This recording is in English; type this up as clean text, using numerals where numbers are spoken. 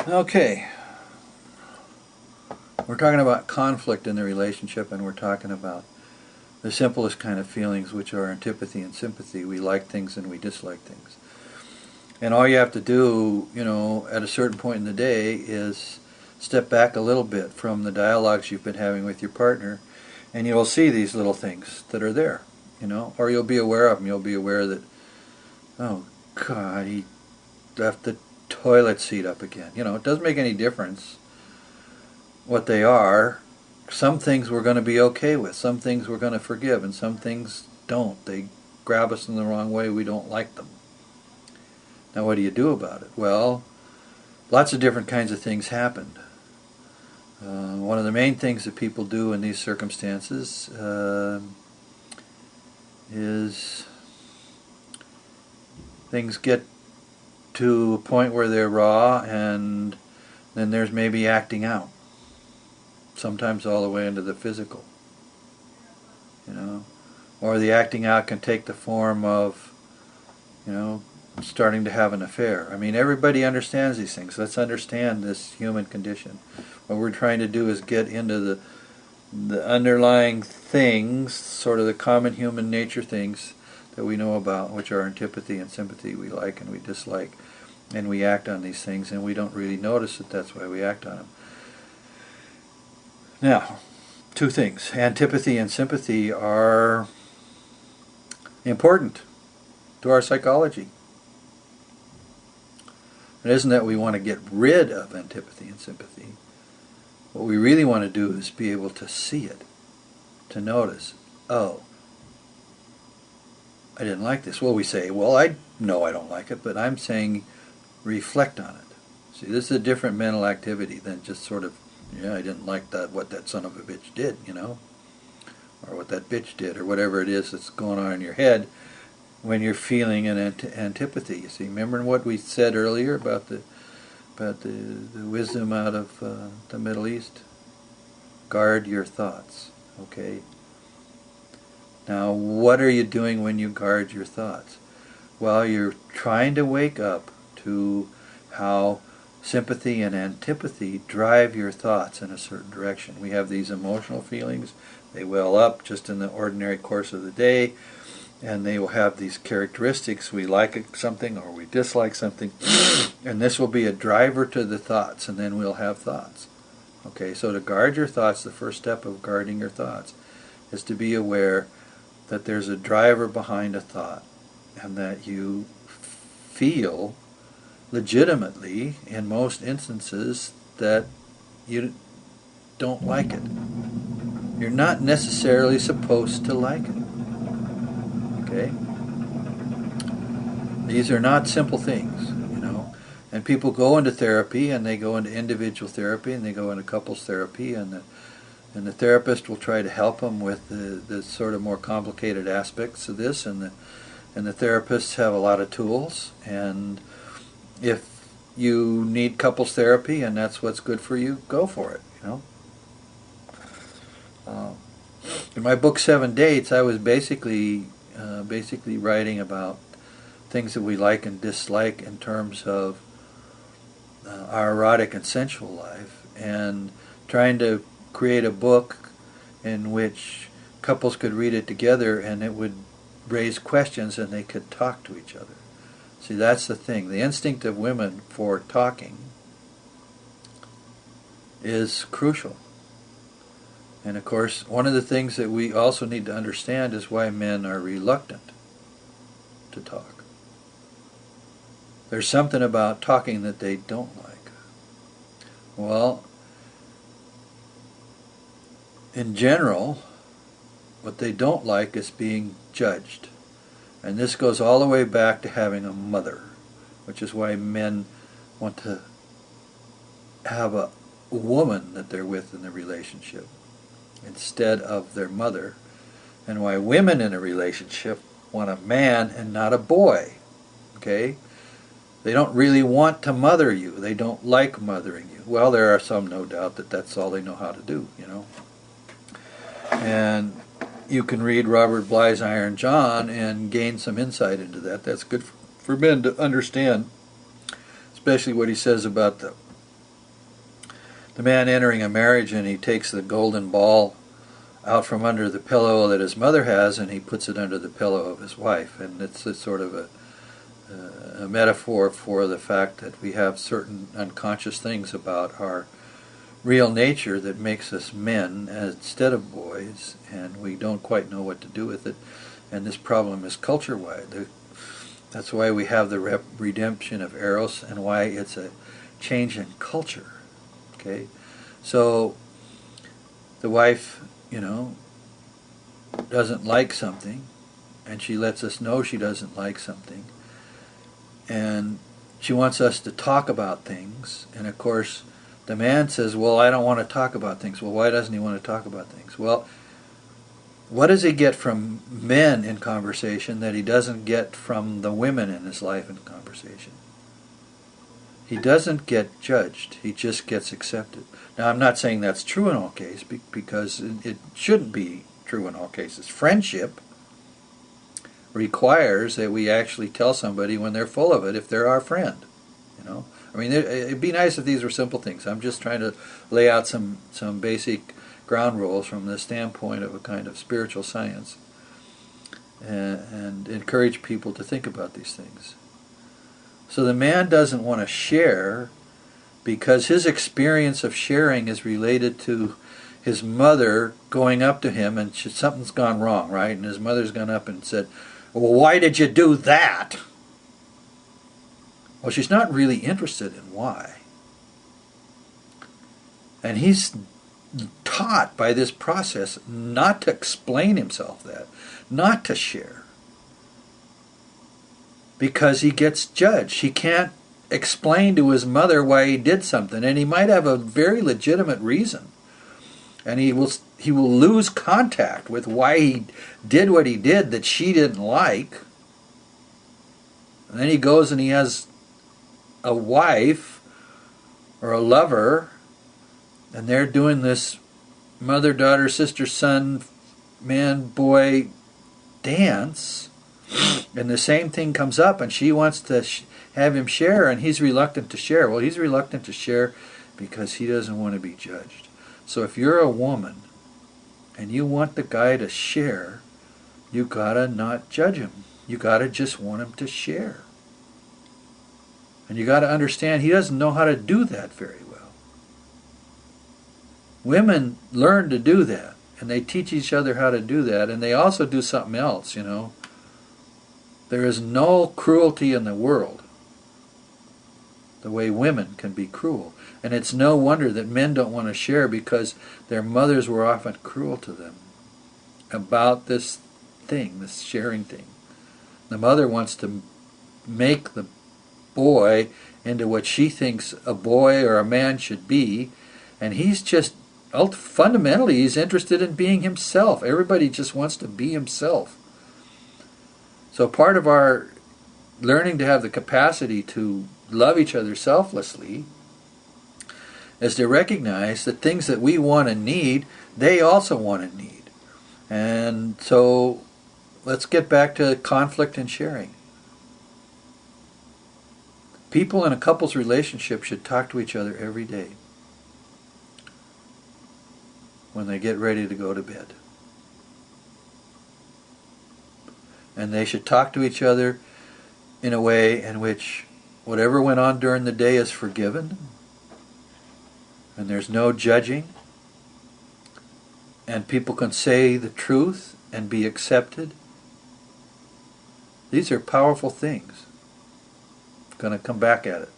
Okay, we're talking about conflict in the relationship, and we're talking about the simplest kind of feelings, which are antipathy and sympathy. We like things and we dislike things. And all you have to do, at a certain point in the day is step back a little bit from the dialogues you've been having with your partner, and you'll see these little things that are there, or you'll be aware of them. You'll be aware that, oh, God, he left the toilet seat up again. It doesn't make any difference what they are. Some things we're going to be okay with, some things we're going to forgive, and some things don't. They grab us in the wrong way, we don't like them. Now what do you do about it? Well, lots of different kinds of things happened. One of the main things that people do in these circumstances is things get to a point where they're raw, and then there's maybe acting out. Sometimes all the way into the physical, or the acting out can take the form of, starting to have an affair. I mean, everybody understands these things. Let's understand this human condition. What we're trying to do is get into the underlying things, sort of the common human nature things that we know about, which are antipathy and sympathy. We like and we dislike, and we act on these things, and we don't really notice that that's why we act on them. Now, two things. Antipathy and sympathy are important to our psychology. It isn't that we want to get rid of antipathy and sympathy. What we really want to do is be able to see it, to notice, oh, I didn't like this. Well, we say, well, I know I don't like it, but I'm saying reflect on it. See, this is a different mental activity than just sort of, I didn't like what that son of a bitch did, or what that bitch did, or whatever it is that's going on in your head when you're feeling an antipathy. You see, remember what we said earlier about the wisdom out of the Middle East? Guard your thoughts, okay? Now, what are you doing when you guard your thoughts? Well, you're trying to wake up to how sympathy and antipathy drive your thoughts in a certain direction. We have these emotional feelings. They well up just in the ordinary course of the day, and they will have these characteristics. We like something or we dislike something, and this will be a driver to the thoughts, and then we'll have thoughts. Okay, so to guard your thoughts, the first step of guarding your thoughts is to be aware that there's a driver behind a thought, and that you feel legitimately, in most instances, that you don't like it. You're not necessarily supposed to like it. Okay? These are not simple things, And people go into therapy, and they go into individual therapy, and they go into couples therapy, and the therapist will try to help them with the sort of more complicated aspects of this, and the therapists have a lot of tools, and if you need couples therapy and that's what's good for you, go for it, In my book 7 Dates, I was basically writing about things that we like and dislike in terms of our erotic and sensual life, and trying to create a book in which couples could read it together and it would raise questions and they could talk to each other. See, that's the thing. The instinct of women for talking is crucial. And of course, one of the things that we also need to understand is why men are reluctant to talk. There's something about talking that they don't like. Well, in general, what they don't like is being judged. And this goes all the way back to having a mother, which is why men want to have a woman that they're with in the relationship instead of their mother, and why women in a relationship want a man and not a boy. Okay? They don't really want to mother you. They don't like mothering you. Well, there are some, no doubt, that that's all they know how to do, And you can read Robert Bly's Iron John and gain some insight into that. That's good for men to understand, especially what he says about the the man entering a marriage and he takes the golden ball out from under the pillow that his mother has and he puts it under the pillow of his wife. And it's a sort of a metaphor for the fact that we have certain unconscious things about our real nature that makes us men instead of boys, and we don't quite know what to do with it. And this problem is culture-wide. That's why we have the redemption of Eros and why it's a change in culture. Okay, so the wife, doesn't like something, and she lets us know she doesn't like something, and she wants us to talk about things, and of course the man says, well, I don't want to talk about things. Well, why doesn't he want to talk about things? Well, what does he get from men in conversation that he doesn't get from the women in his life in conversation? He doesn't get judged. He just gets accepted. Now, I'm not saying that's true in all cases, because it shouldn't be true in all cases. Friendship requires that we actually tell somebody when they're full of it if they're our friend. I mean, it'd be nice if these were simple things. I'm just trying to lay out some basic ground rules from the standpoint of a kind of spiritual science, and encourage people to think about these things. So the man doesn't want to share because his experience of sharing is related to his mother going up to him and something's gone wrong, right? And his mother's gone up and said, well, why did you do that? Well, she's not really interested in why. And he's taught by this process not to explain himself that, not to share, because he gets judged. He can't explain to his mother why he did something, and he might have a very legitimate reason, and he will lose contact with why he did what he did that she didn't like. And then he goes and he has a wife or a lover, and they're doing this mother, daughter, sister, son, man, boy dance, and the same thing comes up, and she wants to have him share, and he's reluctant to share. Well, he's reluctant to share because he doesn't want to be judged. So if you're a woman and you want the guy to share, you gotta not judge him. You gotta just want him to share. And you gotta understand he doesn't know how to do that very well. Women learn to do that, and they teach each other how to do that, and they also do something else, There is no cruelty in the world the way women can be cruel. And it's no wonder that men don't want to share, because their mothers were often cruel to them about this thing, this sharing thing. The mother wants to make the boy into what she thinks a boy or a man should be, and he's just, fundamentally, he's interested in being himself. Everybody just wants to be himself. So part of our learning to have the capacity to love each other selflessly is to recognize that things that we want and need, they also want and need. And so let's get back to conflict and sharing. People in a couple's relationship should talk to each other every day when they get ready to go to bed. And they should talk to each other in a way in which whatever went on during the day is forgiven, and there's no judging, and people can say the truth and be accepted. These are powerful things. I'm going to come back at it.